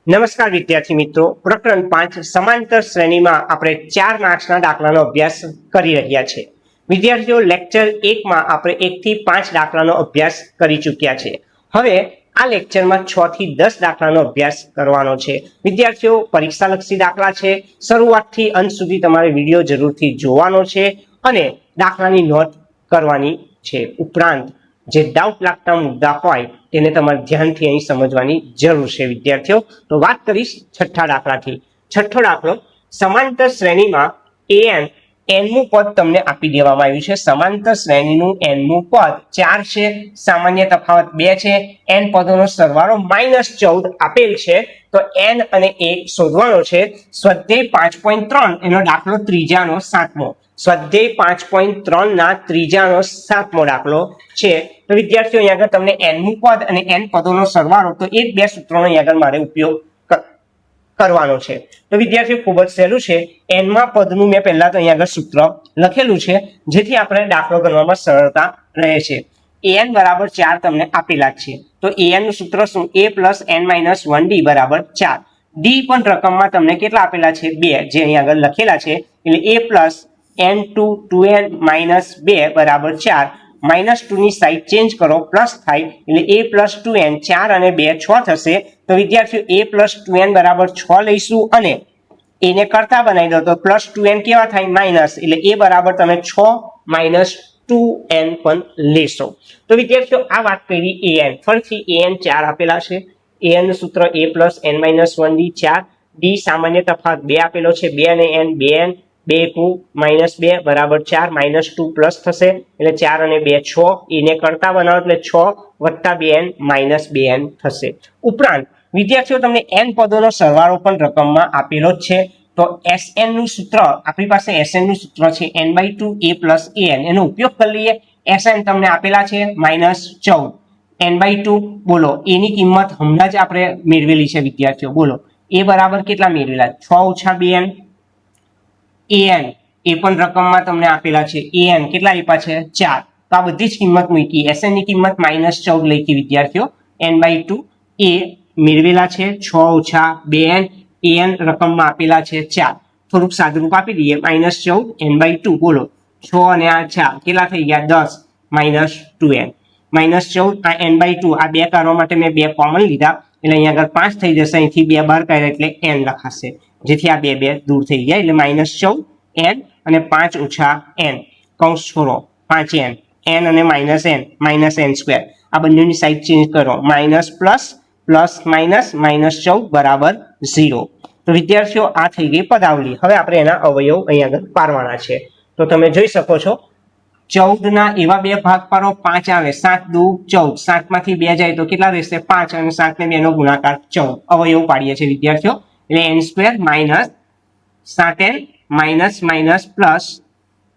નમસ્કાર વિદ્યાર્થી મિત્રો, પ્રકરણ 5 સમાંતર શ્રેણીમાં આપણે 4 માર્ક્સના દાખલાનો અભ્યાસ કરી રહ્યા છે. વિદ્યાર્થીઓ, લેક્ચર 1 માં આપણે 1 થી 5 દાખલાનો અભ્યાસ કરી ચૂક્યા છે. હવે આ લેક્ચરમાં 6 થી 10 દાખલાનો અભ્યાસ કરવાનો છે. વિદ્યાર્થીઓ, પરીક્ષાલક્ષી દાખલા છે. શરૂઆતથી અંત સુધી તમારે વિડીયો જરૂરથી જોવાનો છે અને દાખલાની નોંધ કરવાની છે. ઉપરાંત જે ડાઉટ લાગતા મુદ્દા હોય તેને તમારે ધ્યાનથી અહીં સમજવાની જરૂર છે. વિદ્યાર્થીઓ, તો વાત કરીશ છઠ્ઠા દાખલાથી. છઠ્ઠો દાખલો, સમાંતર શ્રેણીમાં an nમું પદ તમને આપી દેવામાં આવ્યું છે. સમાંતર શ્રેણીનું nમું પદ 4 છે, સામાન્ય તફાવત 2 છે, n પદોનો સરવાળો -14 આપેલ છે. તો n અને a શોધવાનો છે. સ્વાધ્યાય 5.3 એનો દાખલો ત્રીજાનો 7મો. સ્વાધ્યાય 5.3 ના ત્રીજાનો 7મો દાખલો છે. તો વિદ્યાર્થીઓ, અહીંયા આગળ તમને nમું પદ અને n પદોનો સરવાળો, તો એક બે સૂત્રોનો અહીંયા આગળ મારે ઉપયોગ કરવાનો છે. તો વિદ્યાર્થીઓ, ખૂબ જ સહેલું છે. nમા પદનું મેં પહેલા તો અહીંયા આગળ સૂત્ર લખેલું છે, જેથી આપણે દાખલો ગણવામાં સરળતા રહે છે. an બરાબર 4 તમને આપેલા જ છે. તો an નું સૂત્ર શું? a + n - 1d બરાબર 4. d પણ રકમમાં તમને કેટલા આપેલા છે? 2, જે અહીંયા આગળ લખેલા છે. એટલે a + n2 2n - 2 બરાબર 4. -2 ની સાઈડ ચેન્જ કરો, પ્લસ થાય એટલે a + 2n 4 અને 2 6 થશે. તો વિદ્યાર્થીઓ, a + 2n બરાબર 6 લઈશું અને એને કરતા બનાવી દો તો +2n કેવા થાય? માઇનસ. એટલે a બરાબર તમે 6 - 2n પણ લેશો. તો વિદ્યાર્થીઓ, આ વાત કરી an. ફરીથી an 4 આપેલા છે. an નું સૂત્ર a + n - 1d 4. d સામાન્ય તફાવત 2 આપેલો છે. 2 અને n 2n 2 -2 બરાબર 4, -2 પ્લસ થશે એટલે 4 અને 2 6. એને કરતા બનાવો એટલે 6 + 2n - 2n થશે. ઉપરાંત વિદ્યાર્થીઓ, તમને n પદોનો સરવાળો પણ રકમમાં આપેલો જ છે. તો Sn નું સૂત્ર, આપણી પાસે Sn નું સૂત્ર છે n/2 a + an. એનો ઉપયોગ કરી લઈએ. Sn તમને આપેલા છે -14. n/2 બોલો, a ની કિંમત હમણાં જ આપણે મેળવેલી છે. વિદ્યાર્થીઓ બોલો, a બરાબર કેટલા મેળવેલા? 6 - 2n. an એ પણ રકમમાં તમને આપેલા છે. an કેટલા આપ્યા છે? 4. તો આ બધી જ કિંમત મૂકી. Sn ની કિંમત -14 લખી. વિદ્યાર્થીઓ, n/2 a મેળવેલા છે 6 - 2n. an રકમમાં આપેલા છે 4. થોડુંક સાદુરૂપ આપી દઈએ. -14 n/2 બોલો, 6 અને આ 4 કેટલા થઈ ગયા? 10 - 2n. -14 આ n/2, આ 2 કરવા માટે મેં 2 કોમન લીધા એટલે અહીંયા આગળ 5 થઈ જશે. અહીંથી 2 બહાર કાઢ્યા એટલે n લખાશે, જેથી આ 2 દૂર થઈ જાય. એટલે -14 n અને 5 - n કૌંસ છોડો 5n. n અને -n -n². આ બંનેની સાઈડ ચેન્જ કરો. માઇનસ પ્લસ પ્લસ માઇનસ -14 બરાબર 0. તો વિદ્યાર્થીઓ, આ થઈ ગઈ પદાવલી. હવે આપણે એના અવયવ અહીંયા આગળ પાડવાના છે. તો તમે જોઈ શકો છો, 14 ના એવા 2 ભાગ પાડો, 5 આવે. 7 - 2 = 14. 7 માંથી 2 જાય તો કેટલા રહેશે? 5. અને 7 ને 2 નો ગુણાકાર 14. અવયવ પાડીએ છીએ વિદ્યાર્થીઓ. એટલે n² - 7n minus plus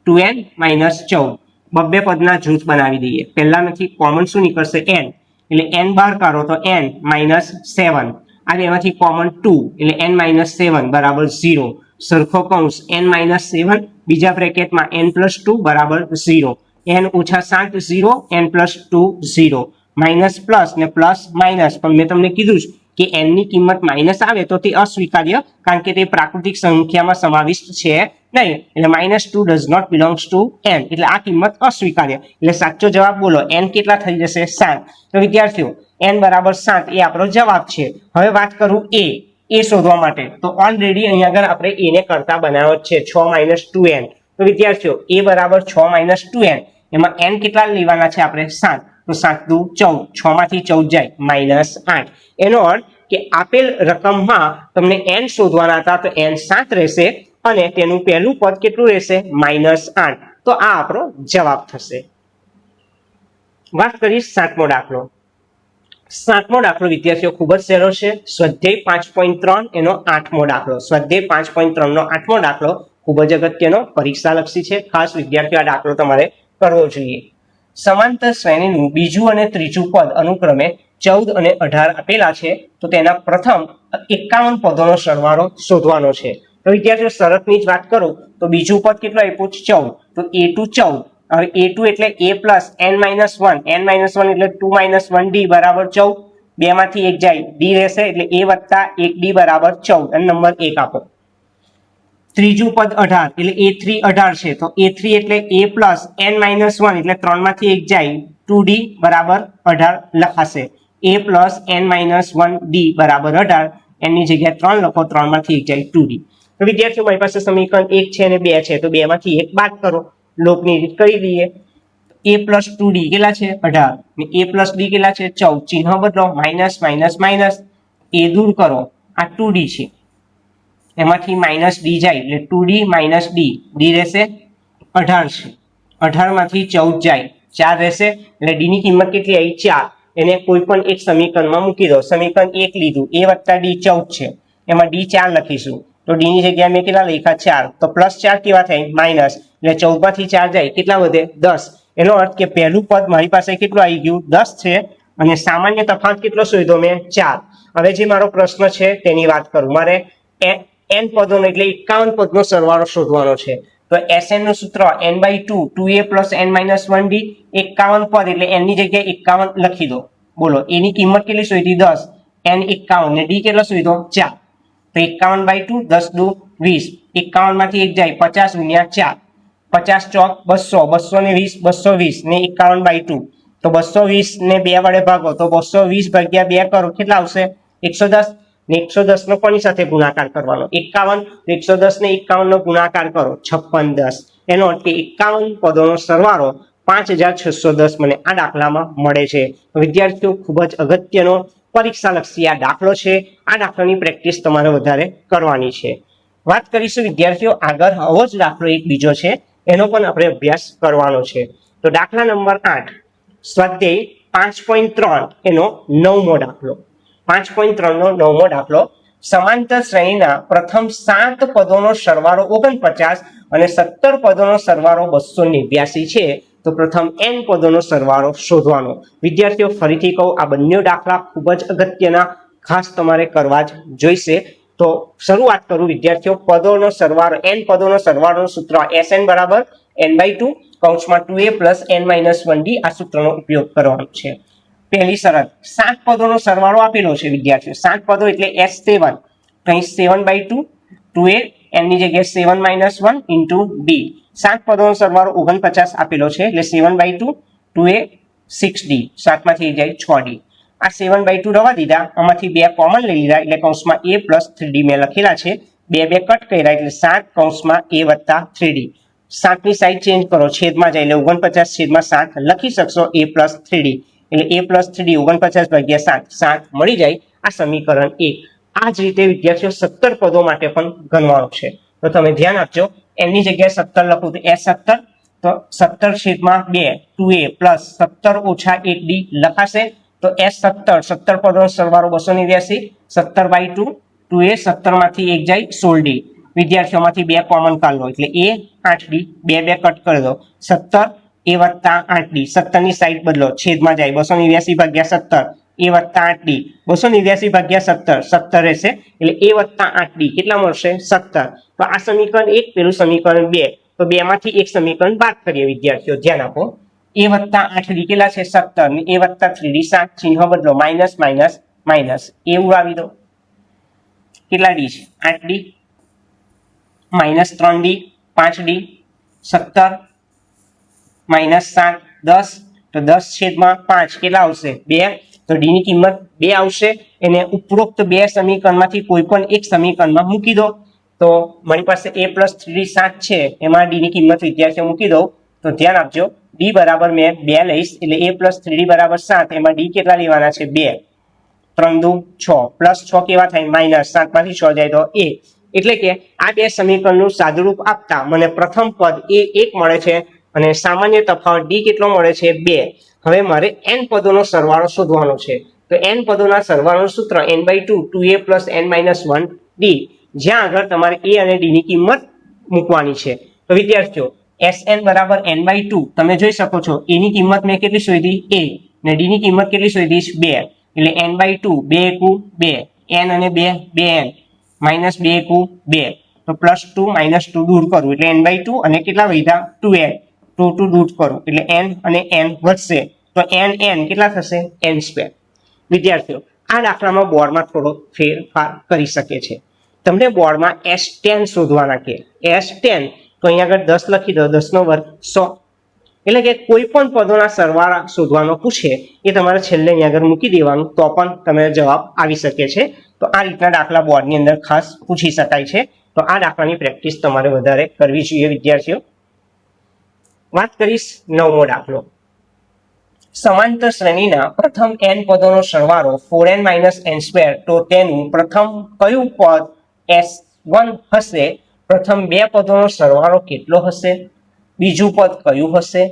2n - 14. બબ્બે પદના જૂથ બનાવી દઈએ. પહેલામાંથી કોમન શું નીકળશે? n. એટલે n બહાર કાઢો તો n -7. આ બેમાંથી કોમન 2 એટલે n - 7 બરાબર 0. સરખો કૌંસ n - 7 બીજા બ્રેકેટમાં n + 2 બરાબર 0. n - 7 0, n + 2 0. માઇનસ પ્લસ ને પ્લસ માઇનસ. પણ મેં તમને કીધું કે n ની કિંમત માઇનસ આવે તો તે અસ્વીકાર્ય, કારણ કે તે પ્રાકૃતિક સંખ્યામાં સમાવિષ્ટ છે નહીં. એટલે -2 does not belongs to n. એટલે આ કિંમત અસ્વીકાર્ય. એટલે સાચો જવાબ બોલો, n કેટલા થઈ જશે? 7. તો વિદ્યાર્થીઓ, n બરાબર 7 એ આપણો જવાબ છે. હવે વાત કરું a શોધવા માટે. તો ઓલરેડી અહીંયા આગળ આપણે a ને કરતા બનાવ્યો છે 6 - 2n. તો વિદ્યાર્થીઓ, a બરાબર 6 - 2n. એમાં n કેટલા લેવાના છે આપણે? 7. તો 7 - 2 = 14. 6 માંથી 14 જાય -8. એનો અર્થ કે આપેલ રકમમાં તમને n શોધવાના હતા, તો n 7 રહેશે અને તેનું પહેલું પદ કેટલું રહેશે? -8. તો આ આપણો જવાબ થશે. વાત કરીએ 7મો દાખલો. 7મો દાખલો વિદ્યાર્થીઓ ખૂબ જ સહેલો છે. સ્વાધ્યાય 5.3 એનો 8મો દાખલો. સ્વાધ્યાય 5.3 નો 8મો દાખલો ખૂબ જ અગત્યનો, પરીક્ષાલક્ષી છે. ખાસ વિદ્યાર્થીઓ, આ દાખલો તમારે કરવો જોઈએ. સમાંતર શ્રેણીનું બીજું અને ત્રીજું પદ અનુક્રમે 14 અને 18 આપેલા છે. તો તેના પ્રથમ 51 પદોનો સરવાળો શોધવાનો છે. તો વિદ્યાર્થીઓ, શરતની જ વાત કરું તો બીજું પદ કેટલું આપ્યું? 14. તો a2 14. હવે a2 એટલે a + n - 1. n - 1 એટલે 2 - 1d બરાબર 14. 2 માંથી 1 જાય ડી રહેશે એટલે a વત્તા 1d બરાબર 14 અને નંબર 1 આપો. ત્રીજું પદ 18 એટલે a3 18 છે તો a3 એટલે a પ્લસ n માઇનસ 1 એટલે 3 માંથી 1 જાય 2d બરાબર 18 લખાશે. a plus n minus 1d બરાબર 18 એની જગ્યાએ 3 લખો 3 માંથી 1 જાય 2d. તો વિદ્યાર્થીઓ મારી પાસે સમીકરણ 1 છે અને 2 છે તો 2 માંથી 1 બાદ કરો, લોકની રીત કરી દઈએ. a પ્લસ 2d કેટલા છે 18 ને a પ્લસ d કેટલા છે 14, ચિહ્ન બદલો માઇનસ માઇનસ માઇનસ, a દૂર કરો આ 2d છે એમાંથી માઇનસ ડી જાય એટલે 2d માઇનસ ડી રહેશે 18 છે, 18 માંથી 14 જાય 4 રહેશે એટલે ડી ની કિંમત કેટલી આવી 4. એને કોઈ પણ એક સમીકરણમાં મૂકી દો. સમીકરણ 1 લીધું a વત્તા d 14 છે એમાં d 4 લખીશું તો ડી ની જગ્યાએ મેં કેટલા લખ્યા 4 તો પ્લસ 4 કેવા થાય માઇનસ એટલે 14 માંથી 4 જાય કેટલા વધે 10. એનો અર્થ કે પહેલું પદ મારી પાસે કેટલું આવી ગયું 10 છે અને સામાન્ય તફાવત કેટલો શોધ્યો મેં 4. હવે જે મારો પ્રશ્ન છે તેની વાત કરું. મારે n પદોનો એટલે 51 પદનો સરવાળો શોધવાનો છે તો Sn નું સૂત્ર n/2 2a plus n minus 1d 51 પદ એટલે n ની જગ્યાએ 51 લખી દો. બોલો a ની કિંમત કેટલી શોધી 10, n 51 ને d કેટલો શોધ્યો 4 તો 51/2 10 દુ 20, 51 માંથી 1 જાય 50 ગુણ્યા 4, 50 ચોક 200, 220 220 ને 51/2 તો 220 ને 2 વડે ભાગો તો 220 ભાગ્યા 2 કરો કેટલા આવશે 110 ને 110 નો કોની સાથે ગુણાકાર કરવાનો 51, 110 ને 51 નો ગુણાકાર કરો 56 10. એનો અર્થ કે 51 પદોનો સરવાળો 5610 મને આ દાખલામાં મળે છે. વિદ્યાર્થીઓ ખૂબ જ અગત્યનો પરીક્ષાલક્ષી આ દાખલો છે. આ દાખલાની પ્રેક્ટિસ તમારે વધારે કરવાની છે. વાત કરીશું વિદ્યાર્થીઓ આગળ આવો જ દાખલો એક બીજો છે એનો પણ આપણે અભ્યાસ કરવાનો છે. તો દાખલા નંબર 8 સ્વાધ્યાય 5.3 એનો 9મો દાખલો. 5.3 નો 9મો દાખલો. સમાંતર શ્રેણીના પ્રથમ 7 પદોનો સરવાળો 49 અને 17 પદોનો સરવાળો 289 છે તો પ્રથમ n પદોનો સરવાળો શોધવાનો. વિદ્યાર્થીઓ ફરીથી કહું આ બંને દાખલા ખૂબ જ અગત્યના ખાસ તમારે કરવા જ જોઈશે. તો શરૂઆત કરું વિદ્યાર્થીઓ. પદોનો સરવાળો n પદોનો સરવાળોનું સૂત્ર Sn બરાબર n/2 કૌંસમાં 2a plus n minus 1d આ સૂત્રનો ઉપયોગ કરવાનો છે. પહેલી શરત 7 પદોનો સરવાળો આપેલો છે વિદ્યાર્થીઓ. 7 પદો એટલે S7 તો અહીં 7/2 2a n ની જગ્યાએ 7 minus 1 into d. 7 પદોનો સરવાળો 49 આપેલો છે એટલે 7/2 2a 6d 7 માંથી જાય 6d. આ 7/2 રવા દીધા, આમાંથી 2 કોમન લઈ લીધા એટલે કૌંસમાં a plus 3d મેં લખેલા છે. 2 કટ કર્યા એટલે 7 કૌંસમાં a વત્તા 3d. 7 ની સાઈડ ચેન્જ કરો છેદમાં જાય એટલે 49 છેદમાં 7 લખી શકશો a plus 3d એટલે a plus 3d 49 ભાગ્યા 7 મળી જાય. આ સમીકરણ 1. આ જ રીતે વિદ્યાર્થીઓ 17 પદો માટે પણ ગણવાનું છે તો તમે ધ્યાન આપજો. n ની જગ્યાએ 17 લખું તો S17 તો 17 છેદમાં 2 2a plus 17 ઓછા 1d લખાશે તો S17 17 પદોનો સરવાળો 289 17/2 2a 17 માંથી 1 જાય 16d. વિદ્યાર્થીઓમાંથી 2 કોમન કાઢ લો એટલે a 8d 2 કટ કરી દો 17 a વત્તા 8d 17 ની સાઈડ બદલો છેદમાં જાય 289 ભાગ્યા 17 a વત્તા 8d 289 ભાગ્યા 17 રહેશે એટલે a વત્તા 8d કેટલા મળશે 17. તો આ સમીકરણ 1 પેલું સમીકરણ 2 તો 2 માંથી એક સમીકરણ બાદ કરીએ વિદ્યાર્થીઓ ધ્યાન આપો. a વત્તા 8d કેટલા છે 17 ને a વત્તા 3d 7 ચિહ્ન બદલો માઇનસ માઇનસ માઇનસ a ઉડાવી દો કેટલા d છે 8d minus 3d 5d 17 minus 7 10 તો 10 છેદમાં 5 કેટલા આવશે 2 તો d ની કિંમત 2 આવશે. એને ઉપરોક્ત 2 સમીકરણમાંથી કોઈ પણ એક સમીકરણમાં મૂકી દો તો મારી પાસે a plus 3d 7 છે એમાં d ની કિંમત વિદ્યાર્થીઓ મૂકી દો તો ધ્યાન આપજો d બરાબર મેં 2 લઈશ એટલે a plus 3d બરાબર 7 એમાં d કેટલા લેવાના છે 2 3 દુ 6 પ્લસ 6 કેવા થાય માઇનસ 7 માંથી 6 જાય તો a. એટલે કે આ 2 સમીકરણનું સાદુરૂપ આપતા મને પ્રથમ પદ a 1 મળે છે અને સામાન્ય તફાવત d કેટલો મળે છે 2. હવે મારે n પદોનો સરવાળો શોધવાનો છે તો n પદોના સરવાળોનું સૂત્ર n/2 2a plus n minus 1d જ્યાં આગળ તમારે a અને d ની કિંમત મૂકવાની છે. તો વિદ્યાર્થીઓ Sn બરાબર n/2 તમે જોઈ શકો છો a ની કિંમત મેં કેટલી શોધી a ને d ની કિંમત કેટલી શોધી 2 એટલે n/2 2 એકુ 2 n અને 2 2n માઇનસ 2 એકુ 2 તો +2 -2 દૂર કરું એટલે n/2 અને કેટલા વધ્યા 2n 2 દૂર કરું એટલે n અને n વધશે તો n કેટલા થશે n². વિદ્યાર્થીઓ આ દાખલામાં બોર્ડમાં થોડો ફેરફાર કરી શકે છે. તમને બોર્ડમાં S10 શોધવાના કે S10 તો અહીંયા આગળ 10 લખી દો, 10 નો વર્ગ 100. એટલે કે કોઈ પણ પદોના સરવાળા શોધવાનો પૂછે એ તમારે છેલ્લે અહીંયા આગળ મૂકી દેવાનું તો પણ તમે જવાબ આવી શકે છે. તો આ રીતના દાખલા બોર્ડની અંદર ખાસ પૂછી શકાય છે. તો આ દાખલાની પ્રેક્ટિસ તમારે વધારે કરવી જોઈએ વિદ્યાર્થીઓ. વાત કરીશ 9મો દાખલો. સમાંતર શ્રેણીના પ્રથમ n પદોનો સરવાળો 4n - n2 તો તેનું પ્રથમ કયું પદ S1 હશે? પ્રથમ બે પદોનો સરવાળો કેટલો હશે? બીજું પદ કયું હશે?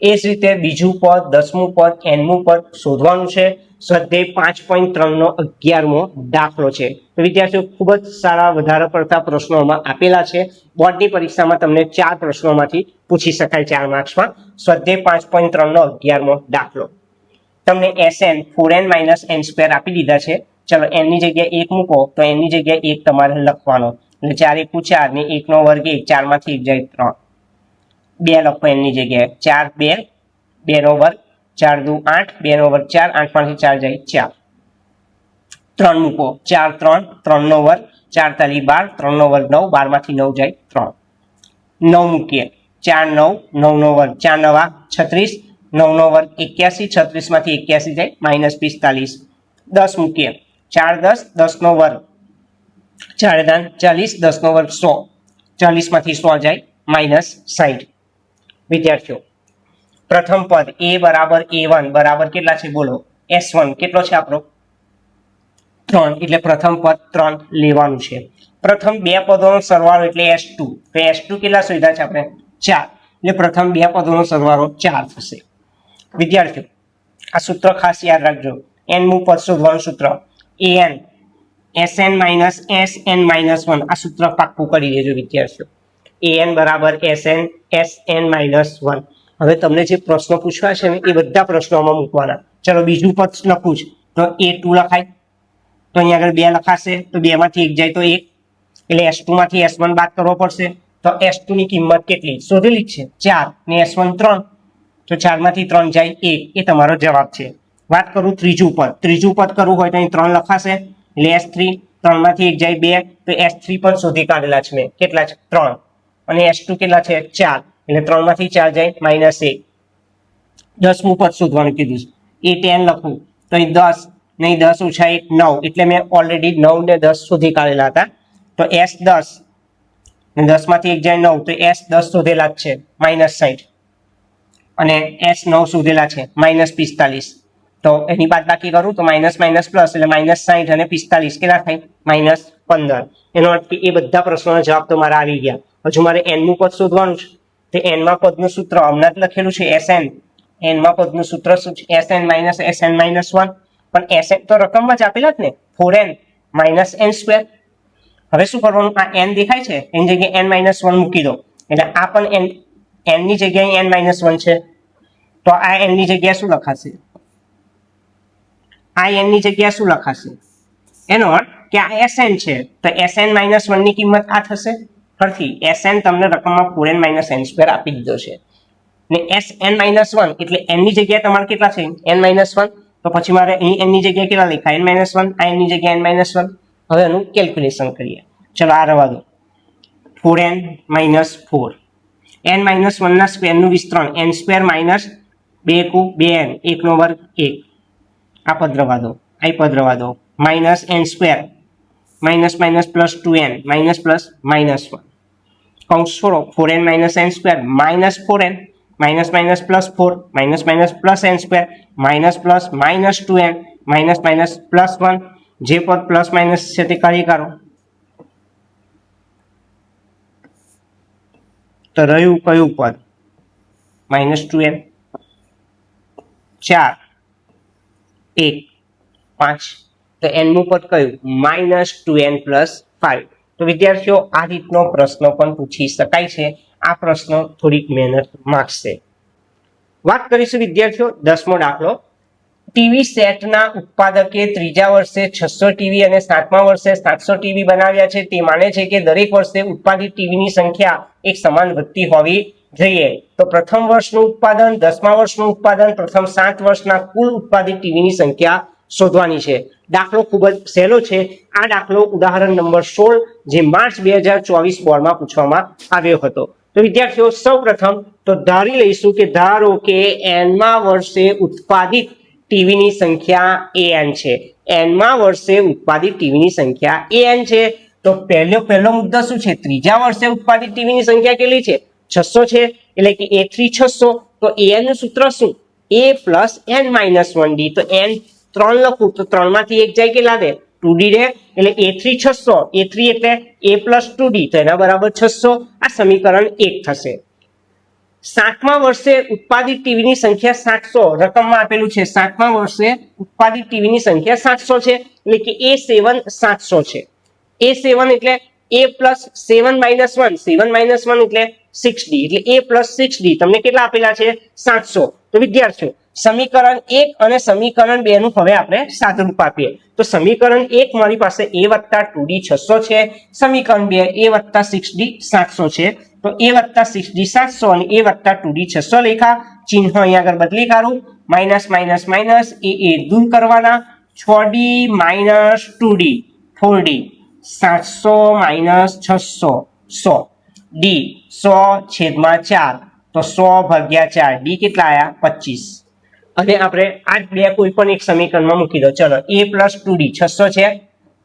એ જ રીતે બીજું પદ, 10મું પદ, nમું પદ શોધવાનું છે. સ્વાધ્યાય 5.3 નો 11મો દાખલો છે. તો વિદ્યાર્થીઓ ખૂબ જ સારા વધારે પડતા પ્રશ્નોમાં આપેલા છે. બોર્ડની પરીક્ષામાં તમને 4 પ્રશ્નોમાંથી પૂછી શકાય 4 માર્ક્સમાં. સ્વાધ્યાય 5.3 નો 11મો દાખલો. તમને Sn 4n - n2 આપી દીધા છે. ચલો n ની જગ્યાએ 1 મૂકો તો n ની જગ્યાએ 1 તમારે લખવાનો. એટલે 4 × 4 ને 1 નો વર્ગ 1, 4 માંથી 1 જાય 3. 2 લખો n ની જગ્યાએ. 4 2 2 નો વર્ગ, 4 દુ 8, 2 નો વર્ગ 4, 8 માંથી 4 જાય 4. 3 મૂકો, 4 3, 3 નો વર્ગ, 4 તાલી 12, 3 નો વર્ગ 9, 12 માંથી 9 જાય 3. 9 મૂકીએ, 4 9, 9 નો વર્ગ, 4 9 36, 9 નો વર્ગ 81, 36 માંથી 81 જાય -45. 10 મૂકીએ, 4 10, 10 નો વર્ગ, 4 દાન 40, 10 નો વર્ગ 100, 40 માંથી 100 જાય -60. વિદ્યાર્થીઓ પ્રથમ પદ a બરાબર a1 બરાબર કેટલા છે બોલો? S1 કેટલો છે આપણો? 3. એટલે પ્રથમ પદ 3 લેવાનું છે. પ્રથમ બે પદોનો સરવાળો એટલે S2. તો S2 કેટલા શોધ્યા છે આપણે? 4. એટલે પ્રથમ બે પદોનો સરવાળો 4 થશે. વિદ્યાર્થીઓ આ સૂત્ર ખાસ યાદ રાખજો. nમું પદ શોધવાનું સૂત્ર an Sn - Sn - 1 આ સૂત્ર પાક્કું કરી દેજો વિદ્યાર્થીઓ. an બરાબર Sn - 1. હવે તમને જે પ્રશ્નો પૂછવા છે ને એ બધા પ્રશ્નોમાં મૂકવાના. ચલો બીજું પદ લખું છું તો a2 લખાય. તો અહીંયા આગળ 2 લખાશે તો 2 માંથી 1 જાય તો 1. એટલે S2 માંથી S1 બાદ કરવો પડશે. તો S2 ની કિંમત કેટલી શોધેલી છે? 4 ને S1 3. તો 4 માંથી 3 જાય 1. એ તમારો જવાબ છે. વાત કરું ત્રીજું પદ. ત્રીજું પદ કરવું હોય તો અહીં 3 લખાશે. એટલે S3, 3 માંથી 1 જાય 2. તો S3 પણ શોધી કાઢેલા છે મેં. કેટલા છે? 3. અને S2 કેટલા છે? 4. એટલે 3 માંથી 4 જાય -1. 10મું પદ શોધવાનું કીધું છે. એ 10 લખું તો અહીં 10 નહીં, 10 - 1 9. એટલે મેં ઓલરેડી 9 ને 10 શોધી કાઢેલા હતા. તો S10 ને 10 માંથી 1 જાય 9. તો S10 શોધેલા જ છે -60. અને S9 શોધેલા છે -45. તો એની બાદ બાકી કરું તો માઇનસ પ્લસ એટલે -60 અને 45 કેટલા થાય? -15. એનો અર્થ કે એ બધા પ્રશ્નોના જવાબ તો મારા આવી ગયા. હજુ મારે nમું પદ શોધવાનું છે. તો nમા પદનું સૂત્ર હમણાં જ લખેલું છે Sn. nમા પદનું સૂત્ર શું છે? Sn - Sn - 1. પણ Sn તો રકમમાં જ આપેલા જ ને, 4n - n2. હવે શું કરવાનું? આ n દેખાય છે એની જગ્યાએ n - 1 મૂકી દો. એટલે આ પણ n ની જગ્યાએ n - 1 છે. તો આ n ની જગ્યાએ શું લખાશે? આ n ની જગ્યાએ શું લખાશે? એનો અર્થ કે આ Sn છે. તો Sn - 1 ની કિંમત આ થશે. ફરીથી Sn તમને રકમમાં 4n - n2 આપી દીધો છે. ને Sn - 1 એટલે n ની જગ્યાએ તમારે કેટલા છે? n - 1. તો પછી મારે અહીં n ની જગ્યાએ કેટલા લખાય? n - 1. આ n ની જગ્યાએ n - 1. હવે એનું કેલ્ક્યુલેશન કરીએ. ચલો આ રવા દો. 4n - 4. n - 1 ના સ્ક્વેરનું વિસ્તરણ n² - 2 × 2n 1 નો વર્ગ 1. આ પદ રવા દો. આ પદ રવા દો. -n² -2n -1. કૌંસ છોડો. 4n - n² -4n -+4 -+n² -+2n -+1. જે પદ પ્લસ માઇનસ છે તે કાર્ય કરો. તો રહ્યું કયું પદ? -2n. 4 1 5. તો nમું પદ કયું? -2n + 5. તો વિદ્યાર્થીઓ આ રીતનો પ્રશ્ન પણ પૂછી શકાય છે. આ પ્રશ્ન થોડીક મહેનત માંગશે. વાત કરીશું વિદ્યાર્થીઓ 10મો દાખલો. ટીવી સેટના ઉત્પાદકે ત્રીજા વર્ષે 600 ટીવી અને 7મા વર્ષે 700 ટીવી બનાવ્યા છે. તે માને છે કે દરેક વર્ષે ઉત્પાદિત ટીવીની સંખ્યા એક સમાન વધતી હોવી જોઈએ. તો પ્રથમ વર્ષનું ઉત્પાદન, 10મા વર્ષનું ઉત્પાદન, પ્રથમ 7 વર્ષના કુલ ઉત્પાદિત ટીવીની સંખ્યા શોધવાની છે. દાખલો ખૂબ જ સહેલો છે. આ દાખલો ઉદાહરણ નંબર 16 જે માર્ચ 2024 બોર્ડમાં પૂછવામાં આવ્યો હતો. તો વિદ્યાર્થીઓ સૌપ્રથમ તો ધારી લઈશું કે ધારો કે nમા વર્ષે ઉત્પાદિત ટીવીની સંખ્યા an છે. nમા વર્ષે ઉત્પાદિત ટીવીની સંખ્યા an છે. તો પહેલો મુદ્દો શું છે? ત્રીજા વર્ષે ઉત્પાદિત ટીવીની સંખ્યા કેટલી છે? 600 છે. એટલે કે A3 600. તો an નું સૂત્ર શું? a + n-1d. તો n 3 લખું તો 3 માંથી 1 જાય કેટલા દે? 2d દે. એટલે A3 600. A3 એટલે a + 2d. તો એના બરાબર 600. આ સમીકરણ 1 થશે. 7મા વર્ષે ઉત્પાદિત ટીવીની સંખ્યા 700 રકમમાં આપેલું છે. 7મા વર્ષે ઉત્પાદિત ટીવીની સંખ્યા 700 છે. એટલે કે A7 700 છે. A7 એટલે a + 7 - 1. 7 - 1 એટલે 6d. એટલે a + 6d તમને કેટલા આપેલા છે? 700. તો વિદ્યાર્થીઓ સમીકરણ 1 અને સમીકરણ 2 નું હવે આપણે સાદુરૂપ આપીએ. તો સમીકરણ 1 મારી પાસે a + 2d 600 છે. સમીકરણ 2 a + 6d 700 છે. તો a + 6d 700 અને a + 2d 600 લખ્યા. ચિહ્ન અહીંયા આગળ બદલી કાઢું. માઇનસ માઇનસ માઇનસ એ દૂર કરવાના. 6d - 2d 4d. 700 - 600 100. d 100/4. તો 100/4. d કેટલા આયા? 25. અને આપણે આ બે કોઈ પણ એક સમીકરણમાં મૂકી દો. ચલો a + 2d 600 છે.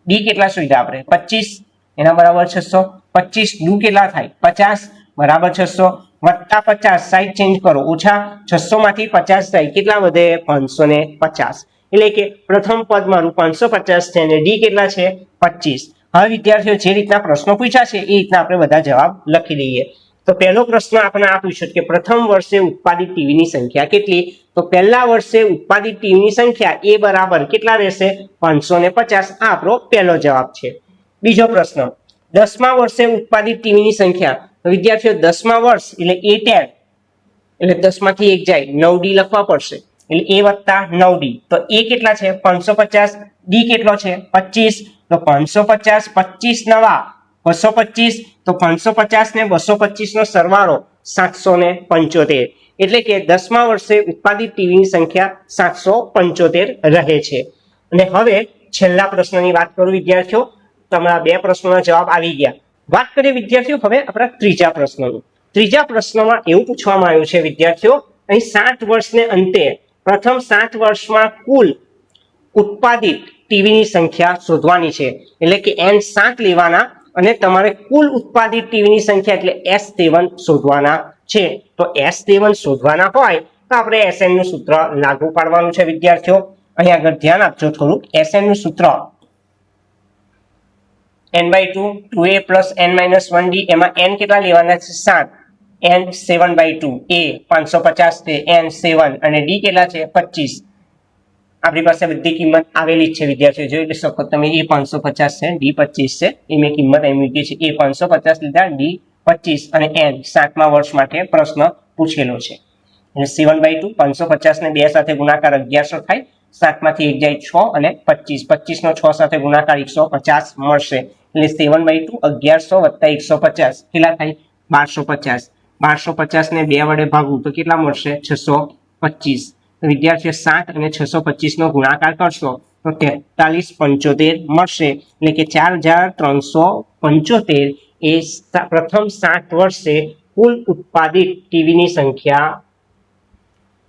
d કેટલા શોધ્યા આપણે? 25. એના બરાબર 600. 25 દુ કેટલા થાય? 50 બરાબર 600 વત્તા 50 સાઈડ ચેન્જ કરો. ઓછા 600 માંથી 50 થાય કેટલા વધે? 550. એટલે કે પ્રથમ પદ મારું 550 છે અને d કેટલા છે? 25. હવે વિદ્યાર્થીઓ જે રીતના પ્રશ્નો પૂછ્યા છે એ રીતના આપણે બધા જવાબ લખી દઈએ. તો પહેલો પ્રશ્ન આપણે આ પૂછ્યો કે પ્રથમ વર્ષે ઉત્પાદિત ટીવીની સંખ્યા કેટલી? તો પહેલા વર્ષે ઉત્પાદિત ટીવીની સંખ્યા એ બરાબર કેટલા રહેશે? 550. આ આપણો પહેલો જવાબ છે. બીજો પ્રશ્ન 10મા વર્ષે ઉત્પાદિત ટીવીની સંખ્યા. તો વિદ્યાર્થીઓ 10મા વર્ષ એટલે A10 એટલે 10 માંથી 1 જાય 9d લખવા પડશે. એટલે a + 9d. તો a કેટલા છે? 550. d કેટલો છે? 25. તો 550 25 નવા 225. તો 550 ને 225 નો સરવાળો 775. એટલે કે 10મા વર્ષે ઉત્પાદિત ટીવીની સંખ્યા 775 રહે છે. અને હવે છેલ્લા પ્રશ્નની વાત કરું વિદ્યાર્થીઓ. તમારા બે પ્રશ્નોના જવાબ આવી ગયા. વાત કરીએ વિદ્યાર્થીઓ હવે આપણા ત્રીજા પ્રશ્નનું. ત્રીજા પ્રશ્નમાં એવું પૂછવામાં આવ્યું છે વિદ્યાર્થીઓ અહીં 7 વર્ષને અંતે પ્રથમ 7 વર્ષમાં કુલ ઉત્પાદિત ટીવીની સંખ્યા શોધવાની છે. એટલે કે n 7 લેવાના અને તમારે કુલ ઉત્પાદિત ટીવીની સંખ્યા એટલે S7 શોધવાના છે. તો S7 શોધવાના હોય તો આપણે SN નું સૂત્ર લાગુ પાડવાનું છે વિદ્યાર્થીઓ. અહીં આગળ ધ્યાન આપજો થોડુંક. SN નું સૂત્ર n/2 2a + n-1d. એમાં n કેટલા લેવાના છે? 7. n 7/2. a 550 છે. n 7 અને d કેટલા છે? 25. આપણી પાસે બધી કિંમત આવેલી જ છે વિદ્યાર્થીઓ. જોઈ શકો તમે. a 550 છે, d 25 છે. એ મેં કિંમત અહીં મૂકી છે. a 550 લીધા, d 25 અને n 7મા વર્ષ માટે પ્રશ્ન પૂછેલો છે. એટલે 7/2 550 ને 2 સાથે ગુણાકાર 1100 થાય. 7 માંથી 1 જાય 6 અને 25. 25 નો 6 સાથે ગુણાકાર 150 મળશે. એટલે 7/2 1100 વત્તા 150 કેટલા થાય? 1250. 1250 ને 2 વડે ભાગવું તો કેટલા મળશે? 625. વિદ્યાર્થીઓ 7 અને 625 નો ગુણાકાર કરશો તો 4375 મળશે. એટલે કે 4375 એ પ્રથમ 7 વર્ષે કુલ ઉત્પાદિત ટીવીની સંખ્યા.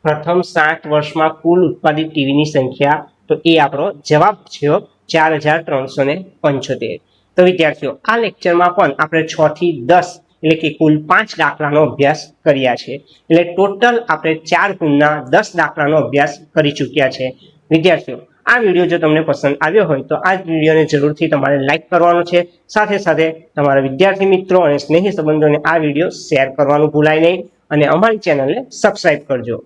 પ્રથમ 7 વર્ષમાં કુલ ઉત્પાદિત ટીવીની સંખ્યા. તો એ આપણો જવાબ છે 4375. તો વિદ્યાર્થીઓ આ લેક્ચરમાં પણ આપણે 6 થી 10 એટલે કે કુલ 5 દાખલાનો અભ્યાસ કર્યા છે. એટલે ટોટલ આપણે 4 ગુણના 10 દાખલાનો અભ્યાસ કરી ચૂક્યા છે. વિદ્યાર્થીઓ આ વિડીયો જો તમને પસંદ આવ્યો હોય તો આ વિડીયોને જરૂરથી તમારે લાઈક કરવાનો છે. સાથે સાથે તમારા વિદ્યાર્થી મિત્રો અને સ્નેહી સંબંધોને આ વિડીયો શેર કરવાનું ભૂલાય નહીં અને અમારી ચેનલને સબસ્ક્રાઇબ કરજો.